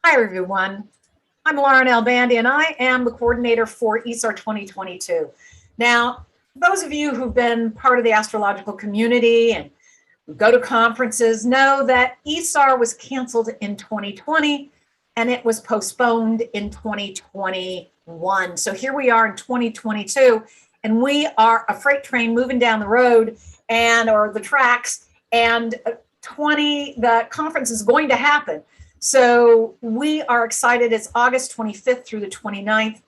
Hi, everyone. I'm Lauren Albandy, and I am the coordinator for ISAR 2022. Now, those of you who've been part of the astrological community and who go to conferences know that ISAR was canceled in 2020 and it was postponed in 2021. So here we are in 2022, and we are a freight train moving down the road or the tracks, and the conference is going to happen. So we are excited. It's August 25th through the 29th.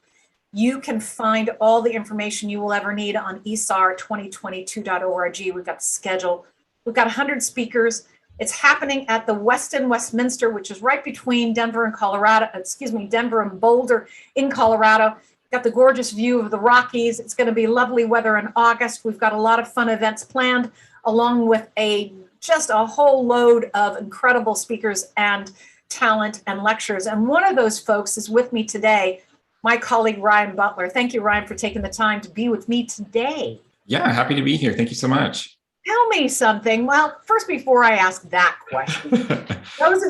You can find all the information you will ever need on isar2022.org. We've got the schedule. We've got 100 speakers. It's happening at the Westin Westminster, which is right between Denver and Boulder in Colorado. We've got the gorgeous view of the Rockies. It's going to be lovely weather in August. We've got a lot of fun events planned, along with just a whole load of incredible speakers and talent and lectures. And one of those folks is with me today, my colleague, Ryhan Butler. Thank you, Ryan, for taking the time to be with me today. Yeah, happy to be here. Thank you so much. Tell me something. Well, first, before I ask that question, those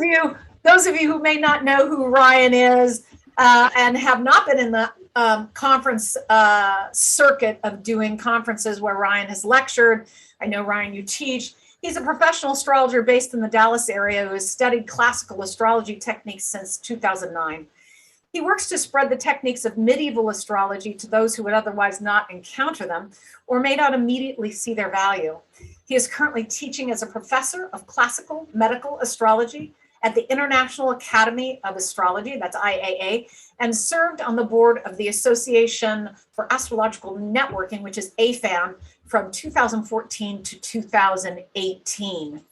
of you who may not know who Ryan is and have not been in the conference circuit of doing conferences where Ryan has lectured. I know, Ryan, you teach. He's a professional astrologer based in the Dallas area who has studied classical astrology techniques since 2009. He works to spread the techniques of medieval astrology to those who would otherwise not encounter them or may not immediately see their value. He is currently teaching as a professor of classical medical astrology at the International Academy of Astrology, that's IAA, and served on the board of the Association for Astrological Networking, which is AFAN, from 2014 to 2018.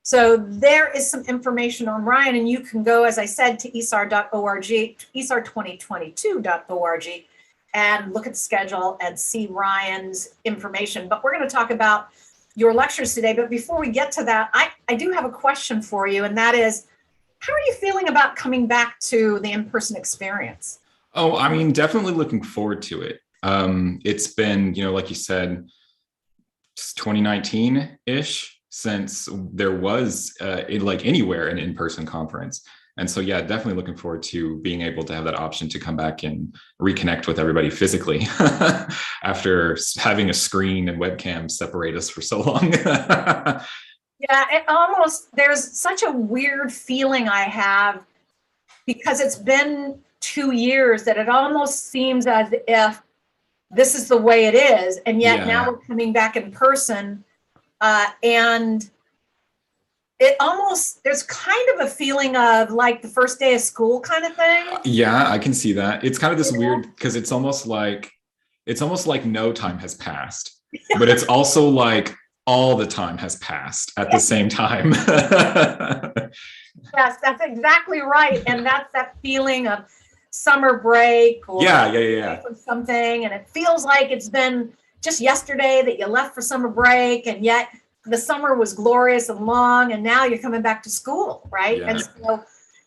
So there is some information on Ryan, and you can go, as I said, to isar.org, isar2022.org, and look at the schedule and see Ryan's information. But we're going to talk about your lectures today. But before we get to that, I do have a question for you, and that is, how are you feeling about coming back to the in-person experience? Oh, I mean, definitely looking forward to it. It's been, like you said, 2019-ish since there was anywhere an in-person conference. And so, yeah, definitely looking forward to being able to have that option to come back and reconnect with everybody physically after having a screen and webcam separate us for so long. Yeah, there's such a weird feeling I have because it's been 2 years that it almost seems as if this is the way it is. And yet now we're coming back in person. And there's kind of a feeling of like the first day of school kind of thing. Yeah, I can see that. It's kind of this weird, because it's almost like no time has passed, but it's also like all the time has passed at the same time. Yes, that's exactly right. And that's that feeling of summer break or something. And it feels like it's been just yesterday that you left for summer break, and yet the summer was glorious and long, and now you're coming back to school, right? Yeah.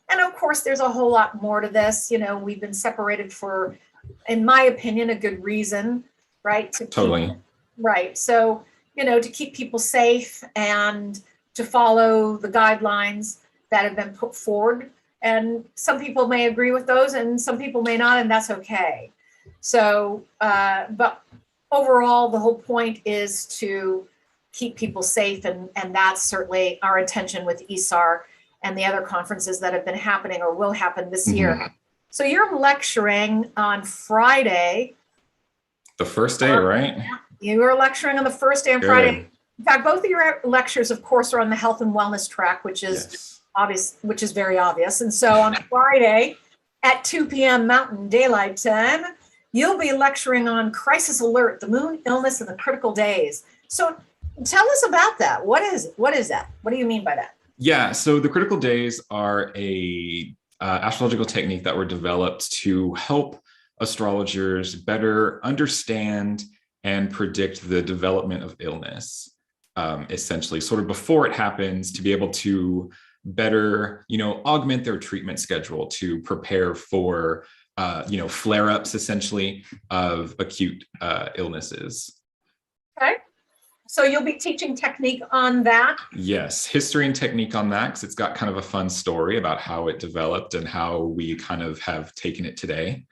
And of course, there's a whole lot more to this. We've been separated for, in my opinion, a good reason, right? Totally. Right. So, to keep people safe and to follow the guidelines that have been put forward. And some people may agree with those and some people may not, and that's okay. So, but overall, the whole point is to keep people safe, and that's certainly our intention with ISAR and the other conferences that have been happening or will happen this year. So you're lecturing on Friday. The first day, right? You were lecturing on the first day on Friday. In fact, both of your lectures, of course, are on the health and wellness track, which is obvious, which is very obvious. And so on Friday at 2 p.m. Mountain Daylight Time, you'll be lecturing on crisis alert, the moon, illness, and the critical days. So tell us about that. What is that? What do you mean by that? Yeah, so the critical days are a astrological technique that were developed to help astrologers better understand and predict the development of illness, essentially, sort of before it happens, to be able to better, augment their treatment schedule to prepare for, flare-ups, essentially, of acute illnesses. Okay. So you'll be teaching technique on that? Yes, history and technique on that, because it's got kind of a fun story about how it developed and how we kind of have taken it today.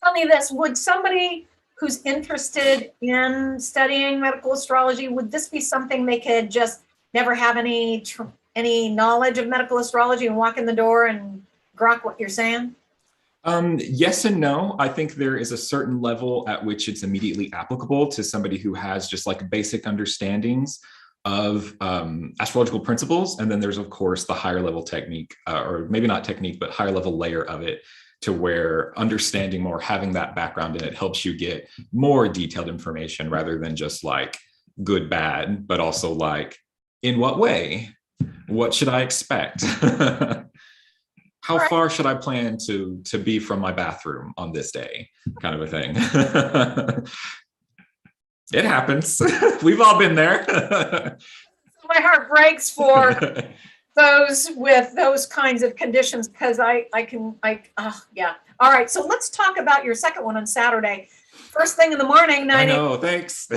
Tell me this, would somebody who's interested in studying medical astrology, would this be something they could just never have any knowledge of medical astrology and walk in the door and grok what you're saying? Yes and no. I think there is a certain level at which it's immediately applicable to somebody who has just like basic understandings of astrological principles. And then there's, of course, the higher level technique, or maybe not technique, but higher level layer of it, to where understanding more, having that background in it helps you get more detailed information rather than just like good, bad, but also like, in what way? What should I expect? How far should I plan to be from my bathroom on this day? Kind of a thing. It happens. We've all been there. My heart breaks for those with those kinds of conditions, because yeah. All right, so let's talk about your second one on Saturday. First thing in the morning, 9 I know, thanks.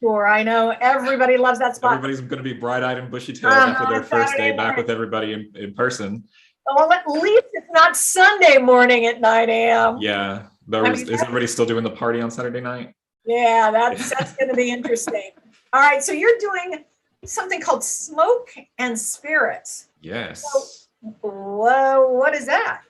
Sure, I know. Everybody loves that spot. Everybody's going to be bright-eyed and bushy-tailed after their first day back with everybody in person. Well, at least it's not Sunday morning at 9 a.m. Yeah. Is everybody still doing the party on Saturday night? Yeah, that's going to be interesting. All right, so you're doing something called Smoke and Spirits. Yes. So, whoa, what is that?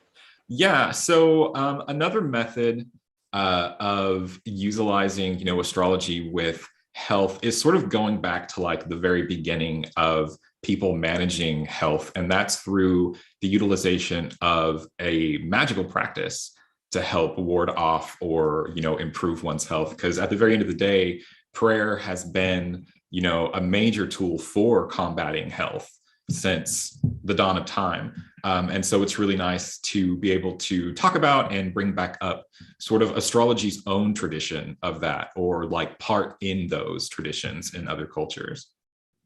Yeah, so another method of utilizing, astrology with health is sort of going back to like the very beginning of people managing health, and that's through the utilization of a magical practice to help ward off or improve one's health. Because at the very end of the day, prayer has been a major tool for combating health since the dawn of time. And so it's really nice to be able to talk about and bring back up sort of astrology's own tradition of that, or like part in those traditions in other cultures.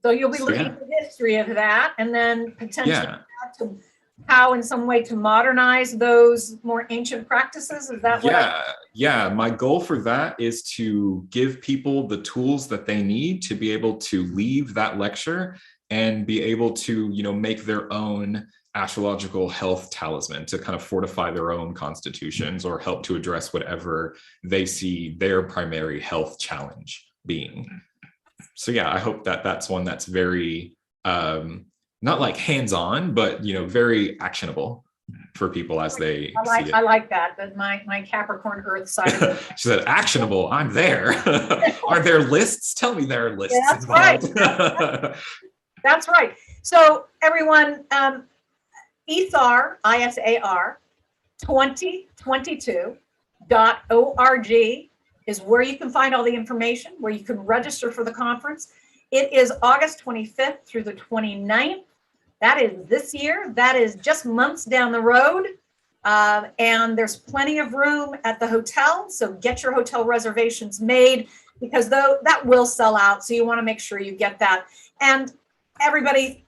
So you'll be looking at the history of that, and then potentially to how in some way to modernize those more ancient practices. Is that what? Yeah. My goal for that is to give people the tools that they need to be able to leave that lecture and be able to, make their own astrological health talisman to kind of fortify their own constitutions or help to address whatever they see their primary health challenge being. So yeah, I hope that that's one that's very, not like hands-on, but, very actionable for people as they see it. I like that, but my Capricorn Earth side. She said, actionable, I'm there. Are there lists? Tell me there are lists. Yeah, that's right. That's right. So everyone, ISAR, ISAR 2022.org is where you can find all the information, where you can register for the conference. It is August 25th through the 29th. That is this year. That is just months down the road. And there's plenty of room at the hotel. So get your hotel reservations made, because though that will sell out. So you want to make sure you get that. And everybody,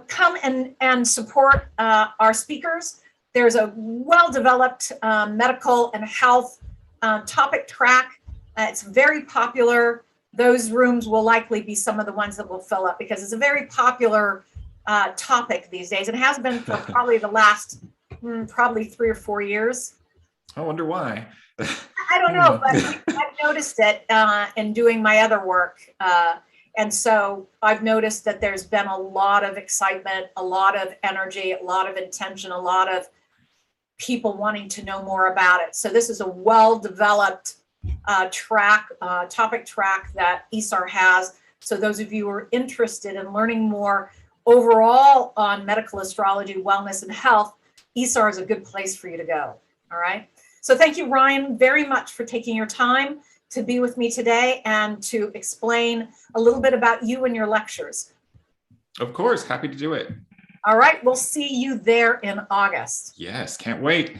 come and support our speakers. There's a well-developed medical and health topic track. It's very popular. Those rooms will likely be some of the ones that will fill up, because it's a very popular topic these days. It has been for probably the last probably 3 or 4 years. I wonder why. I don't know, but I've noticed it in doing my other work. And so I've noticed that there's been a lot of excitement, a lot of energy, a lot of intention, a lot of people wanting to know more about it. So this is a well-developed topic track that ISAR has. So those of you who are interested in learning more overall on medical astrology, wellness, and health, ISAR is a good place for you to go. All right. So thank you, Ryan, very much for taking your time to be with me today and to explain a little bit about you and your lectures. Of course, happy to do it. All right, we'll see you there in August. Yes, can't wait.